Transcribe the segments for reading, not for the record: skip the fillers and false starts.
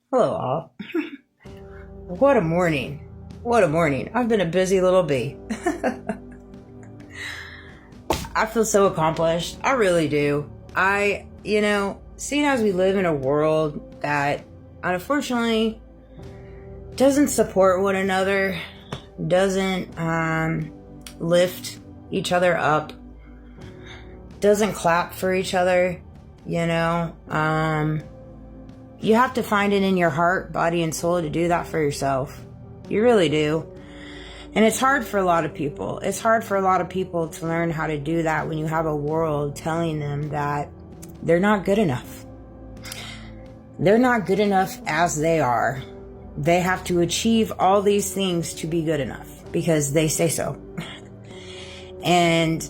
Hello, all. What a morning. What a morning. I've been a busy little bee. I feel so accomplished. I really do. Seeing as we live in a world that unfortunately doesn't support one another, doesn't lift each other up, doesn't clap for each other, you have to find it in your heart, body, and soul to do that for yourself. You really do. And it's hard for a lot of people. It's hard for a lot of people to learn how to do that when you have a world telling them that they're not good enough. They're not good enough as they are. They have to achieve all these things to be good enough because they say so. And,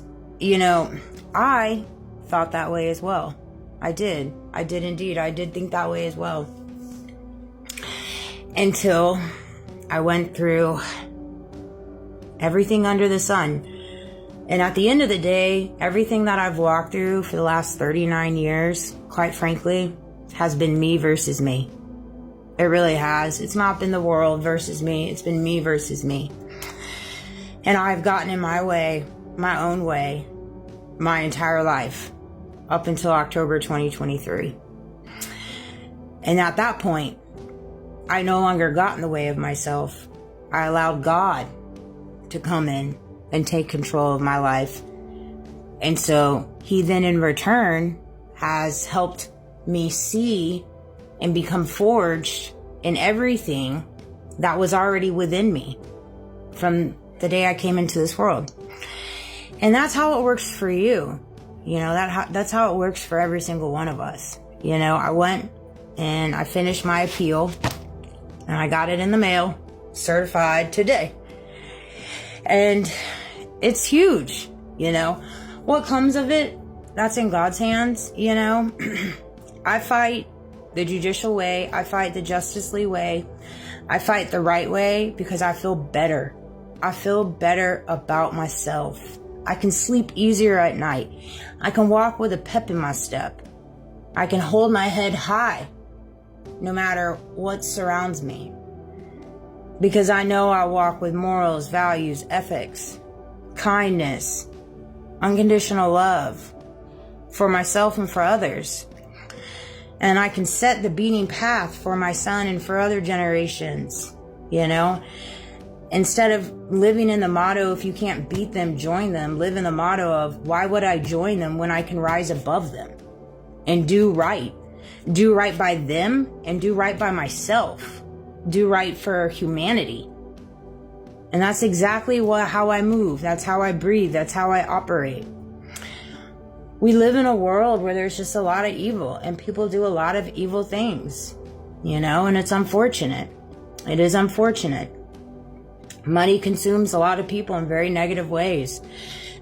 I thought that way as well. I did indeed. I did think that way as well. Until I went through everything under the sun. And at the end of the day, everything that I've walked through for the last 39 years, quite frankly, has been me versus me. It really has. It's not been the world versus me. It's been me versus me. And I've gotten in my way, my own way, my entire life. Up until October 2023. And at that point, I no longer got in the way of myself. I allowed God to come in and take control of my life. And so he then in return has helped me see and become forged in everything that was already within me from the day I came into this world. And that's how it works for you. That's how it works for every single one of us. I went and I finished my appeal and I got it in the mail, certified today. And it's huge, What comes of it, that's in God's hands, I fight the judicial way. I fight the justly way. I fight the right way because I feel better. I feel better about myself. I can sleep easier at night. I can walk with a pep in my step. I can hold my head high no matter what surrounds me. Because I know I walk with morals, values, ethics, kindness, unconditional love for myself and for others. And I can set the beating path for my son and for other generations, Instead of living in the motto, if you can't beat them, join them, live in the motto of, why would I join them when I can rise above them and do right? Do right by them and do right by myself. Do right for humanity. And that's exactly how I move. That's how I breathe. That's how I operate. We live in a world where there's just a lot of evil and people do a lot of evil things, and it's unfortunate. It is unfortunate. Money consumes a lot of people in very negative ways.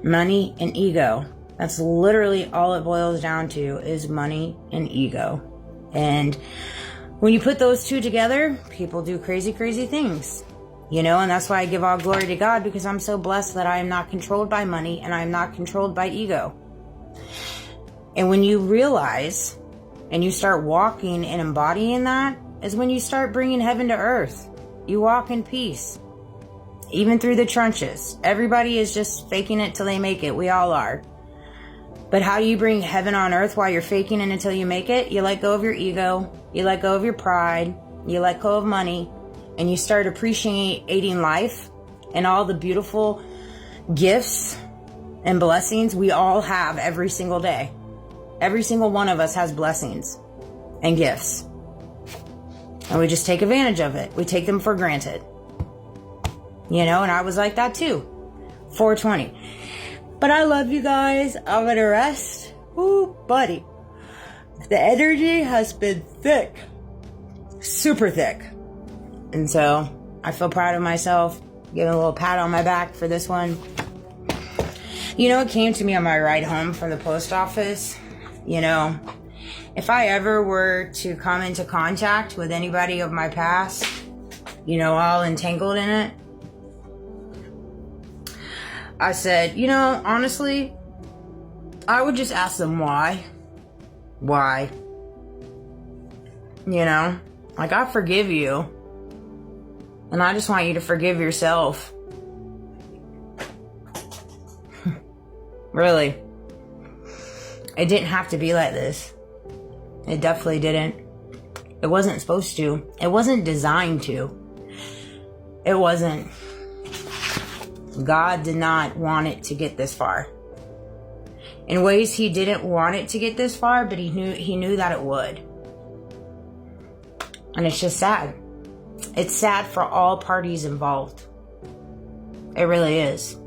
Money and ego. That's literally all it boils down to is money and ego. And when you put those two together, people do crazy, crazy things. And that's why I give all glory to God, because I'm so blessed that I am not controlled by money and I am not controlled by ego. And when you realize and you start walking and embodying that is when you start bringing heaven to earth. You walk in peace. Even through the trenches. Everybody is just faking it till they make it. We all are. But how do you bring heaven on earth while you're faking it until you make it? You let go of your ego. You let go of your pride. You let go of money. And you start appreciating life and all the beautiful gifts and blessings we all have every single day. Every single one of us has blessings and gifts. And we just take advantage of it. We take them for granted. And I was like that too. 420. But I love you guys. I'm going to rest. Ooh, buddy. The energy has been thick. Super thick. And so I feel proud of myself. Giving a little pat on my back for this one. It came to me on my ride home from the post office. If I ever were to come into contact with anybody of my past, all entangled in it, I said, honestly, I would just ask them why. Why? Like, I forgive you. And I just want you to forgive yourself. Really. It didn't have to be like this. It definitely didn't. It wasn't supposed to. It wasn't designed to. It wasn't. God did not want it to get this far. In ways he didn't want it to get this far, but he knew that it would. And it's just sad. It's sad for all parties involved. It really is.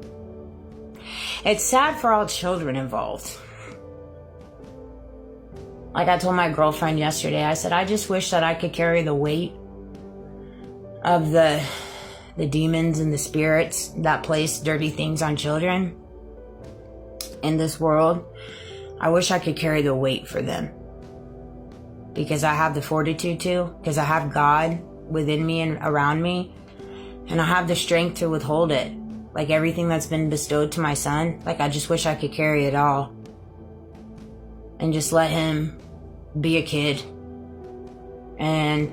It's sad for all children involved. Like I told my girlfriend yesterday, I said, I just wish that I could carry the weight of the demons and the spirits that place dirty things on children in this world. I wish I could carry the weight for them. Because I have the fortitude to. Because I have God within me and around me. And I have the strength to withhold it. Like everything that's been bestowed to my son. Like I just wish I could carry it all. And just let him be a kid. And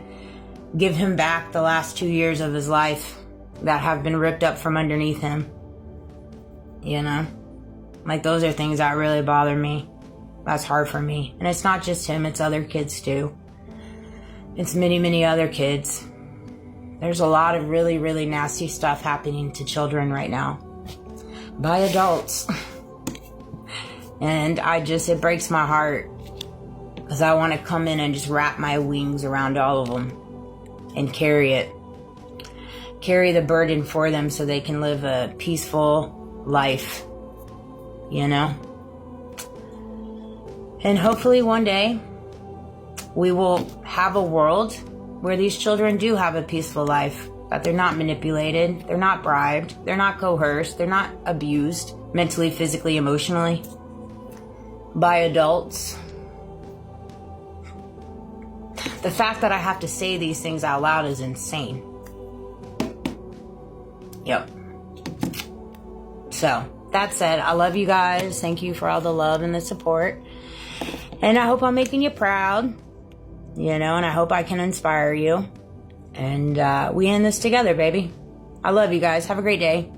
give him back the last 2 years of his life that have been ripped up from underneath him. You know? Like those are things that really bother me. That's hard for me. And it's not just him, it's other kids too. It's many, many other kids. There's a lot of really, really nasty stuff happening to children right now. By adults. And it breaks my heart. Because I want to come in and just wrap my wings around all of them. And carry it. Carry the burden for them so they can live a peaceful life. You know? And hopefully one day we will have a world where these children do have a peaceful life. That they're not manipulated, they're not bribed, they're not coerced, they're not abused mentally, physically, emotionally by adults. The fact that I have to say these things out loud is insane. Yep. So, that said, I love you guys. Thank you for all the love and the support. And I hope I'm making you proud. You know, and I hope I can inspire you. And we end this together, baby. I love you guys. Have a great day.